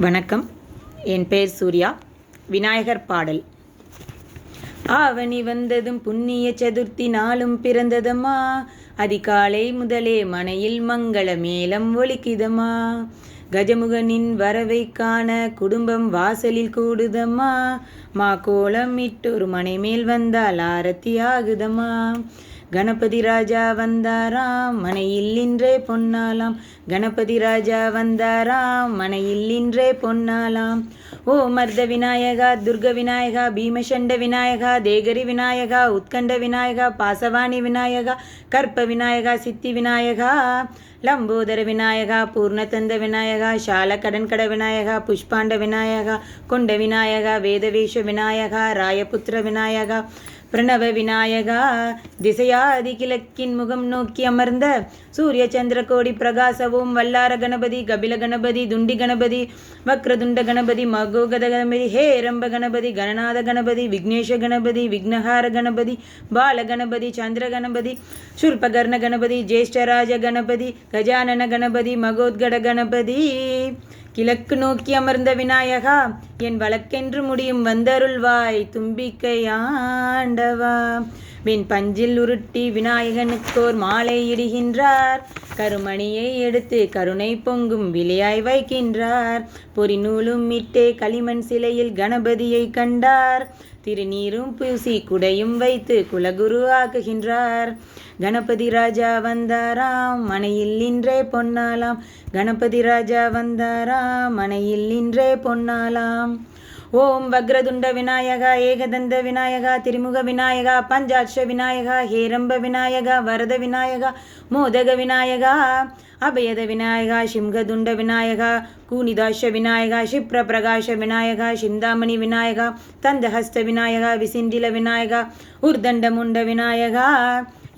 வணக்கம். என் பெயர் சூர்யா. விநாயகர் பாடல். ஆவணி வந்ததும் புண்ணிய சதுர்த்தி நாளும் பிறந்ததம்மா, அதிகாலை முதலே மனையில் மங்கள மேளம் ஒலிக்குதம்மா. கஜமுகனின் வரவை காண குடும்பம் வாசலில் கூடுதம்மா, மா கோலம் இட்டொரு மனை மேல் வந்தால் ஆரத்தி ஆகுதம்மா. கணபதி ராஜா வந்தாராம், மனையில் இன்றே பொன்னாலாம். கணபதி ராஜா வந்தாராம், மனையில் இன்றே பொன்னாலாம். ஓ மர்த விநாயகா, துர்க விநாயகா, பீமசண்ட விநாயகா, தேகரி விநாயகா, உத்கண்ட விநாயகா, பாசவாணி விநாயகா, கற்ப விநாயகா, சித்தி விநாயகா, லம்போதர விநாயகா, பூர்ணதந்த விநாயகா, ಶಾಲ கடன்கட விநாயகா, புஷ்பாண்ட விநாயகா, கொண்ட விநாயகா, வேதவேஷ விநாயகா, ராயபுத்திர விநாயகா, பிரணவ விநாயகா, திசையாதி கிழக்கின் முகம் நோக்கி அமர்ந்த சூரிய சந்திர கோடி பிரகாசவும் வல்லார கணபதி, கபில கணபதி, துண்டி கணபதி, வக்ரதுண்ட கணபதி, மகோகத கணபதி, ஹேரம்ப கணபதி, கணநாத கணபதி, விக்னேஷ கணபதி, விக்னஹார கணபதி, பால கணபதி, சந்திர கணபதி, சூர்பகர்ண கணபதி, ஜேஷ்டராஜ கணபதி, கஜானன கணபதி, மகோத்கட கணபதி. கிழக்கு நோக்கி அமர்ந்த விநாயகா, என் வழக்கென்று முடியும் வந்தருள்வாய் தும்பிக்கை ஆண்டவா. வெண் பஞ்சில் உருட்டி விநாயகனுக்கோர் மாலை இடுகின்றார், கருமணியை எடுத்து கருணை பொங்கும் விலையாய் வைக்கின்றார். பொறி நூலும் இட்டே களிமண் சிலையில் கணபதியை கண்டார், திருநீரும் பூசி குடையும் வைத்து குலகுரு ஆக்குகின்றார். கணபதி ராஜா வந்தாராம், மனையில் இன்றே பொன்னாலாம். கணபதி ராஜா வந்தாராம், மனையில் இன்றே பொன்னாலாம். ஓம் வக்ரதுண்ட விநாயகா, ஏகதந்த விநாயகா, திரிமுக விநாயகா, பஞ்சாட்ச விநாயகா, ஹேரம்ப விநாயகா, வரத விநாயகா, மோதக விநாயகா, அபயத விநாயகா, சிம்ஹதுண்ட விநாயகா, கூனிதாஷ விநாயகா, க்ஷிப்ர பிரகாஷ விநாயகா, சிந்தாமணி விநாயகா, தந்தஹஸ்த விநாயகா, விசிண்டில விநாயகா, உர்தண்டமுண்ட விநாயகா.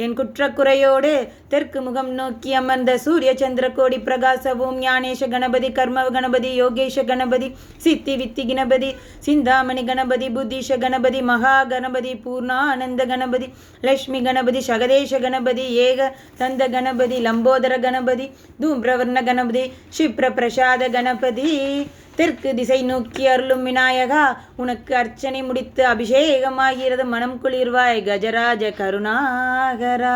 என் குற்றக்குறையோடு தெற்கு முகம் நோக்கி அமர்ந்த சூரிய சந்திர கோடி பிரகாசவும் ஞானேஷ கணபதி, கர்ம கணபதி, யோகேஷ கணபதி, சித்தி வித்தி கணபதி, சிந்தாமணி கணபதி, புத்திஷ கணபதி, மகா கணபதி, பூர்ணானந்த கணபதி, லட்சுமி கணபதி, சகதேஷ கணபதி, ஏக தந்த கணபதி, லம்போதர கணபதி, தூம்ரவர்ண கணபதி, க்ஷிப்ர பிரசாத கணபதி. தெற்கு திசை நோக்கி அருளும் விநாயகா, உனக்கு அர்ச்சனை முடித்து அபிஷேகமாகிறது மனம் குளிர்வாய் கஜராஜ கருணாகரா.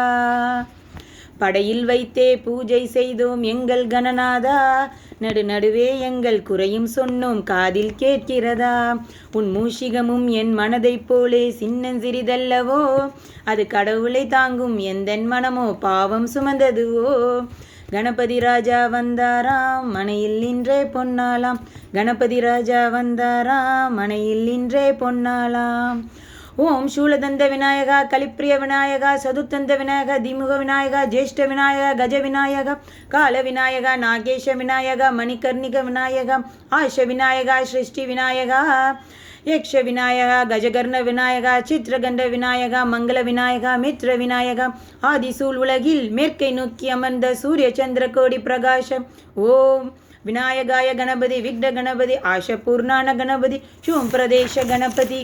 படையில் வைத்தே பூஜை செய்தோம் எங்கள் கணநாதா, நடுநடுவே எங்கள் குறையும் சொன்னோம் காதில் கேட்கிறதா. உன் மூஷிகமும் என் மனதைப் போலே சின்னஞ்சிறிதல்லவோ, அது கடவுளை தாங்கும் எந்தன் மனமோ பாவம் சுமந்ததுவோ. கணபதி ராஜா வந்தாராம், மனையில் இன்றே பொன்னாலாம். கணபதி ராஜா வந்தாராம், மனையில் இன்றே பொன்னாலாம். ஓம் சூலதந்த விநாயகா, கலிப்பிரிய விநாயகா, சதுர்த்தந்த விநாயகா, திமுக விநாயகா, ஜேஷ்ட விநாயகா, கஜ விநாயகா, கால விநாயகா, நாகேஷ விநாயகா, மணிகர்ணிக விநாயகா, ஆஷ விநாயகா, சிருஷ்டி விநாயகா, யக்ஷ விநாயகா, கஜகர்ண விநாயகா, சித்திரகண்ட விநாயகா, மங்கள விநாயகா, மித்ர விநாயகா, ஆதிசூல் உலகில் மேற்கை நோக்கி அமர்ந்த சூரிய சந்திர கோடி பிரகாசம். ஓம் விநாயகாய கணபதி, விக்ன கணபதி, ஆஷ பூர்ணான கணபதி, ஷூம் பிரதேச கணபதி,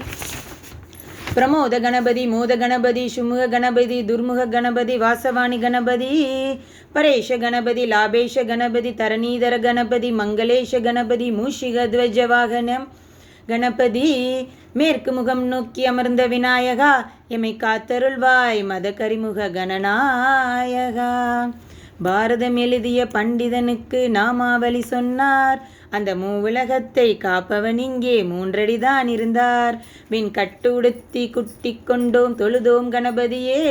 பிரமோத கணபதி, மோத கணபதி, சுமுக கணபதி, துர்முக கணபதி, வாசவாணி கணபதி, பரேஷ கணபதி, லாபேஷ கணபதி, தரணீதர கணபதி, மங்களேஷ கணபதி, மூஷிக துவஜ வாகனம் கணபதி. மேற்கு முகம் நோக்கி அமர்ந்த விநாயகா, எமை காத்தருள்வாய் மத கரிமுக கணநாயகா. பாரதம் எழுதிய பண்டிதனுக்கு நாமாவளி சொன்னார், அந்த மூவுலகத்தை காப்பவன் இங்கே மூன்றடிதான் இருந்தார். வின் கட்டுடுத்தி குட்டி கொண்டோம் தொழுதோம் கணபதியே,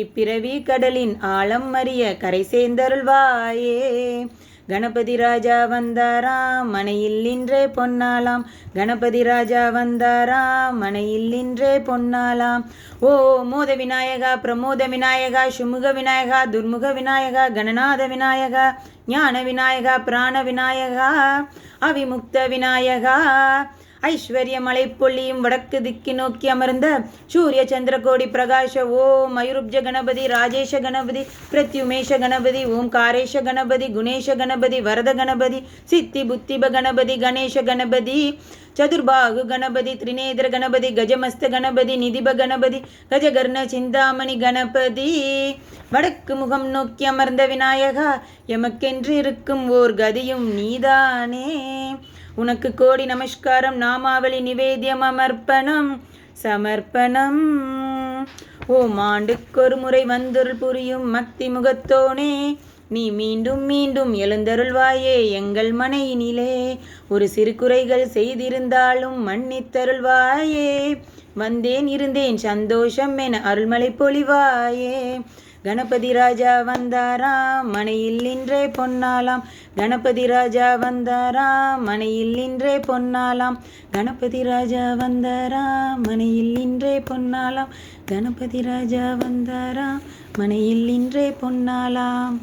இப்பிறவி கடலின் ஆழம் அறிய கரை சேர்ந்தருள்வாயே. கணபதி ராஜா வந்தாராம், மனையில் இன்றே பொன்னாலாம். கணபதி ராஜா வந்தாராம், மனையில் இன்றே பொன்னாலாம். ஓ மோத விநாயகா, பிரமோத விநாயகா, சுமுக விநாயகா, துர்முக விநாயகா, கணநாத விநாயகா, ஞான விநாயகா, பிராண விநாயகா, அவிமுக்த விநாயகா, ஐஸ்வர்ய மலை பொல்லியும் வடக்கு திக்கி நோக்கி அமர்ந்த சூரிய சந்திர கோடி பிரகாஷ. ஓம் மயூருப்ஜ கணபதி, ராஜேஷ கணபதி, பிரத்யுமேஷ கணபதி, ஓம்காரேஷ கணபதி, குணேஷ கணபதி, வரத கணபதி, சித்தி புத்திப கணபதி, கணேஷ கணபதி, சதுர்பாகு கணபதி திரிநேத்திர கணபதி கஜமஸ்த கணபதி நிதிப கணபதி கஜகர்ண சிந்தாமணி கணபதி. வடக்கு முகம் நோக்கி அமர்ந்த விநாயகா, எமக்கென்று இருக்கும் ஓர் கதியும் நீதானே. உனக்கு கோடி நமஸ்காரம், நாமாவளி நிவேத்தியம் அமர்ப்பணம் சமர்ப்பணம். ஓம் ஆண்டுக்கொரு முறை வந்தொருள் புரியும் மக்தி முகத்தோனே, நீ மீண்டும் மீண்டும் எழுந்தருள்வாயே எங்கள் மனையினிலே. ஒரு சிறு குறைகள் செய்திருந்தாலும் மன்னித்தருள்வாயே. வந்தேன் இருந்தேன் சந்தோஷம் என அருள்மலை பொழிவாயே. கணபதி ராஜா வந்தாராம், மனையில் இன்றே பொன்னாலாம். கணபதி ராஜா வந்தாராம், மனையில் இன்றே பொன்னாலாம். கணபதி ராஜா வந்தாராம், மனையில் இன்றே பொன்னாலாம். கணபதி ராஜா வந்தாராம், மனையில் இன்றே பொன்னாலாம்.